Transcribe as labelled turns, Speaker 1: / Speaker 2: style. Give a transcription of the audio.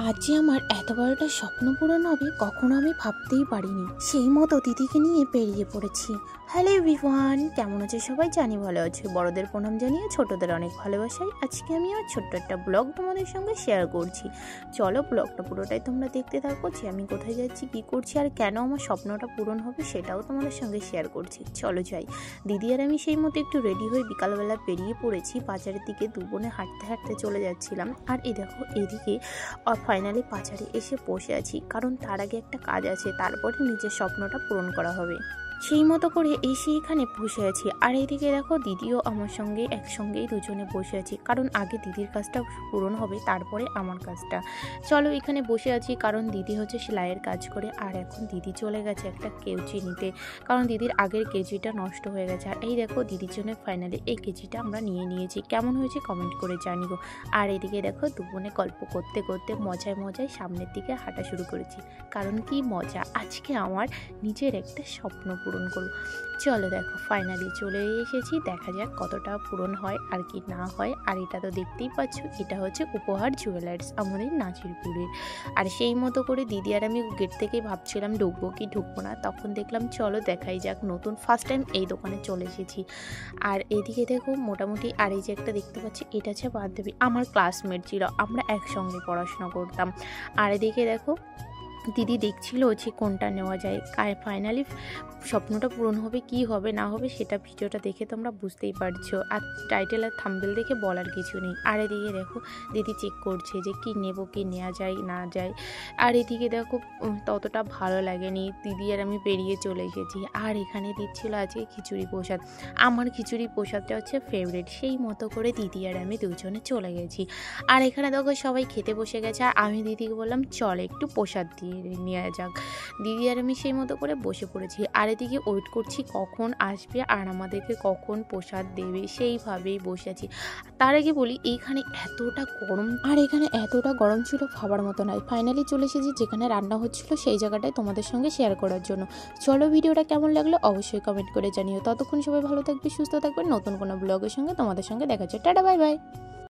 Speaker 1: আজ যে আমার এত বড়টা স্বপ্ন পূরণ হবে কখনো আমি ভাবতেই পারিনি। সেই মতো দিদিকে নিয়ে বেরিয়ে পড়েছি। হ্যালো এভরিওয়ান, কেমন আছে সবাই? জানি ভালো আছে। বড়দের প্রণাম জানিয়ে ছোটদের অনেক ভালোবাসাই। আজকে আমি আমার ছোট্ট একটা ব্লগ তোমাদের সঙ্গে শেয়ার করছি। চলো ব্লগটা পুরোটাই তোমরা দেখতে থাকো, যে আমি কোথায় যাচ্ছি, কি করছি, আর কেন আমার স্বপ্নটা পূরণ হবে সেটাও তোমাদের সঙ্গে শেয়ার করছি। চলো যাই। দিদি আর আমি সেই মতো একটু রেডি হয়ে বিকালবেলা বেরিয়ে পড়েছি। বাজারের দিকে দু বোনে হাঁটতে হাঁটতে চলে যাচ্ছিলাম। আর এই দেখো, এদিকে ফাইনালি বাজারে এসে বসে আছি, কারণ তার আগে একটা কাজ আছে, তারপরে নিজের স্বপ্নটা পূরণ করা হবে। সেই মতো করে এসে এখানে বসে আছি। আর এইদিকে দেখো, দিদিও আমার সঙ্গে একসঙ্গেই দুজনে বসে আছি, কারণ আগে দিদির কাজটা পূরণ হবে, তারপরে আমার কাজটা। চলো এখানে বসে আছি, কারণ দিদি হচ্ছে সেলাইয়ের কাজ করে। আর এখন দিদি চলে গেছে একটা কেউচি নিতে, কারণ দিদির আগের কেজিটা নষ্ট হয়ে গেছে। আর এই দেখো, দিদির জন্য ফাইনালি এই কেজিটা আমরা নিয়ে নিয়েছি। কেমন হয়েছে কমেন্ট করে জানিও। আর এদিকে দেখো, দুপুরে গল্প করতে করতে মজায় মজায় সামনের দিকে হাঁটা শুরু করেছি, কারণ কি মজা, আজকে আমার নিজের একটা স্বপ্ন পূরণ করব। চলো দেখো, ফাইনালি চলে এসেছি। দেখা যাক কতটা পূরণ হয় আর কি না হয়। আর এটা তো দেখতেই পাচ্ছ, এটা হচ্ছে উপহার জুয়েলার্স, আমাদের নাজিরপুরের। আর সেই মতো করে দিদি আর আমি গেট থেকে ভাবছিলাম ঢুকবো কি ঢুকবো না, তখন দেখলাম চলো দেখাই যাক, নতুন ফার্স্ট টাইম এই দোকানে চলে এসেছি। আর এদিকে দেখো মোটামুটি, আর এই যে একটা দেখতে পাচ্ছি, এটা হচ্ছে বান্ধবী, আমার ক্লাসমেট ছিল, আমরা একসঙ্গে পড়াশোনা করতাম। আর এদিকে দেখো, দিদি দেখছিল যে কোনটা নেওয়া যায়। ফাইনালি স্বপ্নটা পূরণ হবে কি হবে না হবে সেটা ভিডিওটা দেখে তোমরা বুঝতেই পারছো। আর টাইটেল আর থাম্বনেল দেখে বলার কিছু নেই। আর এদিকে দেখো, দিদি চেক করছে যে কি নেব, কি নেওয়া যায় না যায়। আর এদিকে দেখো, ততটা ভালো লাগেনি, দিদি আর আমি বেরিয়ে চলে এসেছি। আর এখানে দিচ্ছিল আজকে খিচুড়ি প্রসাদ। আমার খিচুড়ি প্রসাদটা হচ্ছে ফেভারিট। সেই মতো করে দিদি আর আমি দুজনে চলে গেছি। আর এখানে দেখো সবাই খেতে বসে গেছে। আর আমি দিদিকে বললাম চল একটু প্রসাদ দিয়ে নিয়ে যাক। দিদি আর আমি সেই মতো করে বসে পড়েছি। আর এদিকে ওয়েট করছি কখন আসবে আর আমাদেরকে কখন প্রসাদ দেবে, সেইভাবেই বসে আছি। তার আগে বলি, এইখানে এতটা গরম, আর এখানে এতটা গরম ছিল ভাবার মতো নয়। ফাইনালি চলে এসেছি যেখানে রান্না হচ্ছিল, সেই জায়গাটায় তোমাদের সঙ্গে শেয়ার করার জন্য। চলো ভিডিওটা কেমন লাগলো অবশ্যই কমেন্ট করে জানিও। ততক্ষণ সবাই ভালো থাকবে, সুস্থ থাকবে। নতুন কোনো ব্লগের সঙ্গে তোমাদের সঙ্গে দেখা হচ্ছে। Tata, bye bye.